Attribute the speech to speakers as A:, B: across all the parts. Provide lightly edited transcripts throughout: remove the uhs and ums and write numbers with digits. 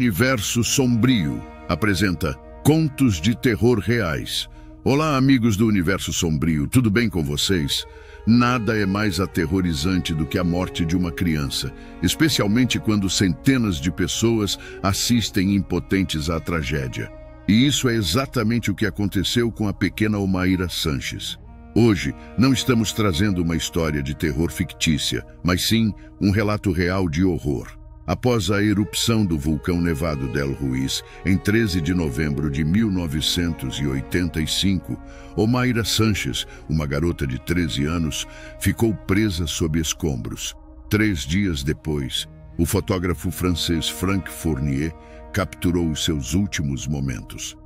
A: Universo Sombrio apresenta Contos de Terror Reais. Olá, amigos do Universo Sombrio, tudo bem com vocês? Nada é mais aterrorizante do que a morte de uma criança, especialmente quando centenas de pessoas assistem impotentes à tragédia. E isso é exatamente o que aconteceu com a pequena Omaira Sanches. Hoje, não estamos trazendo uma história de terror fictícia, mas sim um relato real de horror. Após a erupção do vulcão Nevado del Ruiz, em 13 de novembro de 1985, Omaira Sanches, uma garota de 13 anos, ficou presa sob escombros. 3 dias depois, o fotógrafo francês Franck Fournier capturou os seus últimos momentos.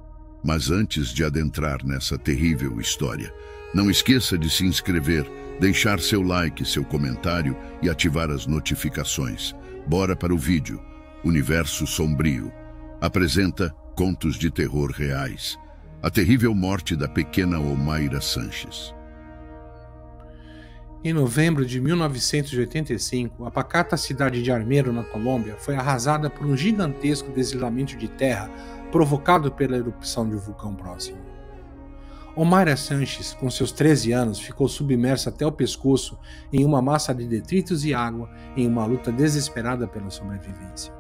A: Mas antes de adentrar nessa terrível história, não esqueça de se inscrever, deixar seu like, seu comentário e ativar as notificações. Bora para o vídeo. Universo Sombrio apresenta Contos de Terror Reais. A terrível morte da pequena Omaira Sanches.
B: Em novembro de 1985, a pacata cidade de Armero, na Colômbia, foi arrasada por um gigantesco deslizamento de terra provocado pela erupção de um vulcão próximo. Omaira Sanches, com seus 13 anos, ficou submersa até o pescoço em uma massa de detritos e água em uma luta desesperada pela sobrevivência.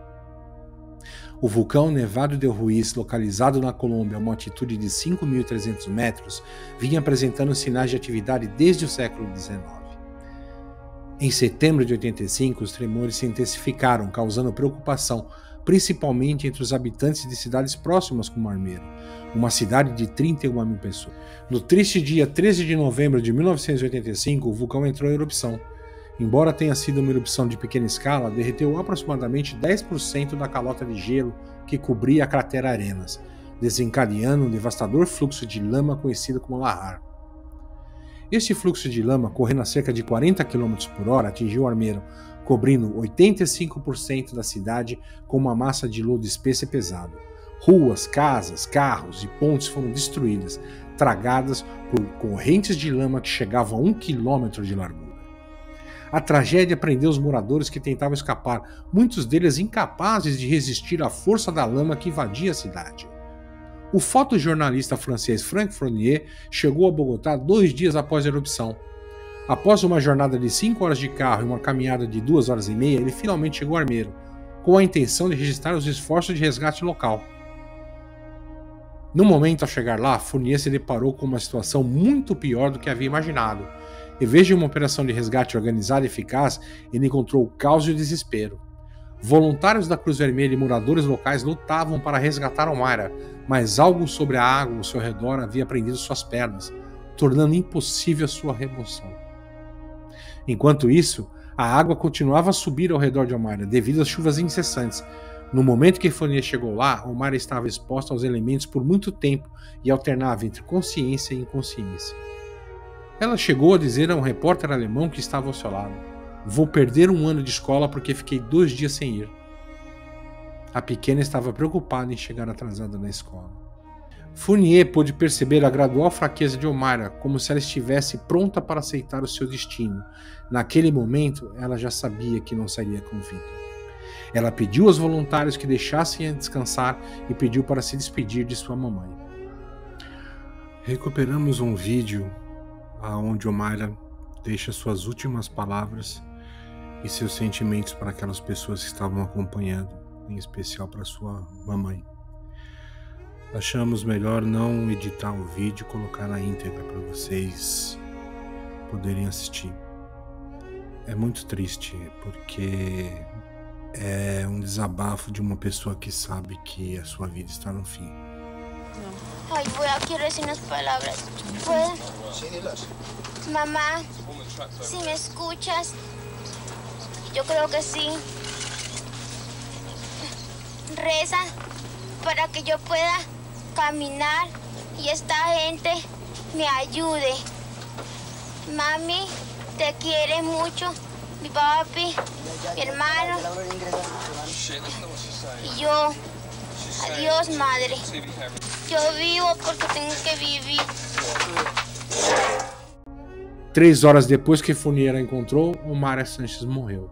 B: O vulcão Nevado del Ruiz, localizado na Colômbia a uma altitude de 5.300 metros, vinha apresentando sinais de atividade desde o século XIX. Em setembro de 85, os tremores se intensificaram, causando preocupação, principalmente entre os habitantes de cidades próximas como Armero, uma cidade de 31 mil pessoas. No triste dia 13 de novembro de 1985, o vulcão entrou em erupção. Embora tenha sido uma erupção de pequena escala, derreteu aproximadamente 10% da calota de gelo que cobria a cratera Arenas, desencadeando um devastador fluxo de lama conhecido como lahar. Este fluxo de lama, correndo a cerca de 40 km por hora, atingiu Armero, cobrindo 85% da cidade com uma massa de lodo espesso e pesado. Ruas, casas, carros e pontes foram destruídas, tragadas por correntes de lama que chegavam a 1 quilômetro de largura. A tragédia prendeu os moradores que tentavam escapar, muitos deles incapazes de resistir à força da lama que invadia a cidade. O fotojornalista francês Franck Fournier chegou a Bogotá 2 dias após a erupção. Após uma jornada de 5 horas de carro e uma caminhada de 2 horas e meia, ele finalmente chegou a Armero, com a intenção de registrar os esforços de resgate local. No momento, ao chegar lá, Fournier se deparou com uma situação muito pior do que havia imaginado. Em vez de uma operação de resgate organizada e eficaz, ele encontrou o caos e o desespero. Voluntários da Cruz Vermelha e moradores locais lutavam para resgatar Omaira, mas algo sobre a água ao seu redor havia prendido suas pernas, tornando impossível a sua remoção. Enquanto isso, a água continuava a subir ao redor de Omaira devido às chuvas incessantes. No momento que Fournier chegou lá, Omaira estava exposta aos elementos por muito tempo e alternava entre consciência e inconsciência. Ela chegou a dizer a um repórter alemão que estava ao seu lado: "Vou perder um ano de escola porque fiquei 2 dias sem ir." A pequena estava preocupada em chegar atrasada na escola. Fournier pôde perceber a gradual fraqueza de Omaira, como se ela estivesse pronta para aceitar o seu destino. Naquele momento, ela já sabia que não sairia com vida. Ela pediu aos voluntários que deixassem-a descansar e pediu para se despedir de sua mamãe. Recuperamos um vídeo onde Omaira deixa suas últimas palavras e seus sentimentos para aquelas pessoas que estavam acompanhando, em especial para sua mamãe. Achamos melhor não editar o vídeo e colocar na íntegra para vocês poderem assistir. É muito triste porque é um desabafo de uma pessoa que sabe que a sua vida está no fim.
C: Ay, quiero decir unas palabras. ¿Puedo?
D: Sí, dilas.
C: Mamá, si me escuchas, yo creo que sí. Reza para que yo pueda caminar y esta gente me ayude. Mami, te quiere mucho. Mi papi, mi hermano y yo. Adiós, madre. Yo vivo porque tengo que vivir.
B: 3 horas depois que Fournier a encontrou, Omaira Sanches morreu.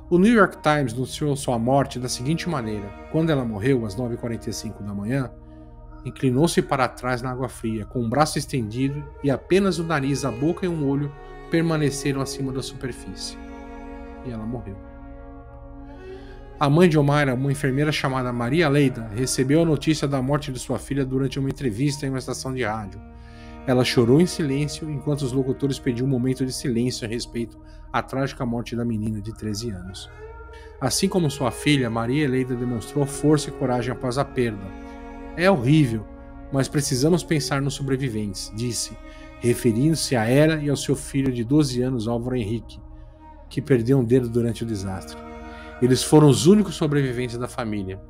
B: O New York Times noticiou sua morte da seguinte maneira: quando ela morreu, às 9h45 da manhã, inclinou-se para trás na água fria, com um braço estendido e apenas o nariz, a boca e um olho permaneceram acima da superfície. E ela morreu. A mãe de Omaira, uma enfermeira chamada Maria Leida, recebeu a notícia da morte de sua filha durante uma entrevista em uma estação de rádio. Ela chorou em silêncio enquanto os locutores pediam um momento de silêncio a respeito à trágica morte da menina de 13 anos. Assim como sua filha, Maria Eleida demonstrou força e coragem após a perda. É horrível, mas precisamos pensar nos sobreviventes, disse, referindo-se a ela e ao seu filho de 12 anos, Álvaro Henrique, que perdeu um dedo durante o desastre. Eles foram os únicos sobreviventes da família.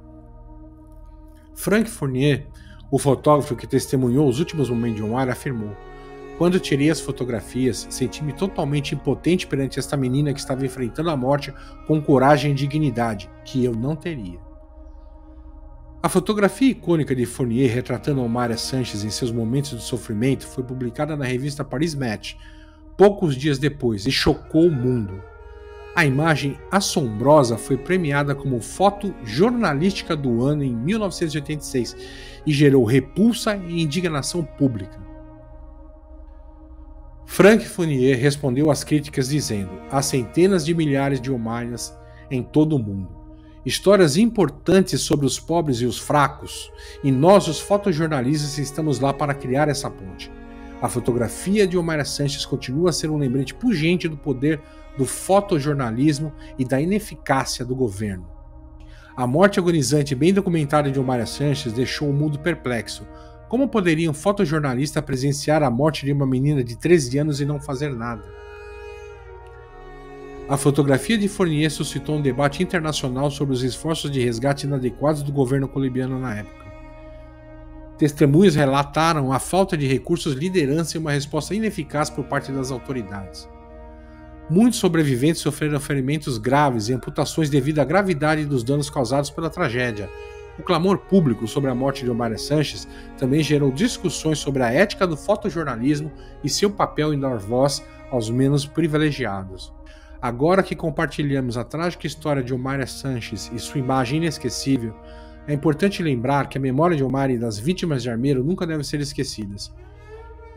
B: Frank Fournier, o fotógrafo que testemunhou os últimos momentos de Omaira, afirmou: quando tirei as fotografias, senti-me totalmente impotente perante esta menina que estava enfrentando a morte com coragem e dignidade, que eu não teria. A fotografia icônica de Fournier retratando Omaira Sanches em seus momentos de sofrimento foi publicada na revista Paris Match poucos dias depois e chocou o mundo. A imagem assombrosa foi premiada como foto jornalística do ano em 1986 e gerou repulsa e indignação pública. Frank Fournier respondeu às críticas dizendo: há centenas de milhares de Omairas em todo o mundo. Histórias importantes sobre os pobres e os fracos, e nós, os fotojornalistas, estamos lá para criar essa ponte. A fotografia de Omaira Sanches continua a ser um lembrete pungente do poder do fotojornalismo e da ineficácia do governo. A morte agonizante bem documentada de Omaira Sanches deixou o mundo perplexo. Como poderia um fotojornalista presenciar a morte de uma menina de 13 anos e não fazer nada? A fotografia de Fournier suscitou um debate internacional sobre os esforços de resgate inadequados do governo colombiano na época. Testemunhas relataram a falta de recursos, liderança e uma resposta ineficaz por parte das autoridades. Muitos sobreviventes sofreram ferimentos graves e amputações devido à gravidade dos danos causados pela tragédia. O clamor público sobre a morte de Omaira Sanches também gerou discussões sobre a ética do fotojornalismo e seu papel em dar voz aos menos privilegiados. Agora que compartilhamos a trágica história de Omaira Sanches e sua imagem inesquecível, é importante lembrar que a memória de Omaira e das vítimas de Armeiro nunca devem ser esquecidas.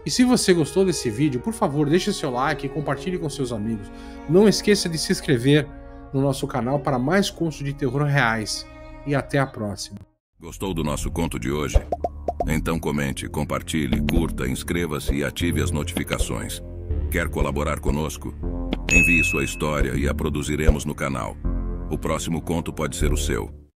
B: E se você gostou desse vídeo, por favor, deixe seu like e compartilhe com seus amigos. Não esqueça de se inscrever no nosso canal para mais contos de terror reais. E até a próxima.
D: Gostou do nosso conto de hoje? Então comente, compartilhe, curta, inscreva-se e ative as notificações. Quer colaborar conosco? Envie sua história e a produziremos no canal. O próximo conto pode ser o seu.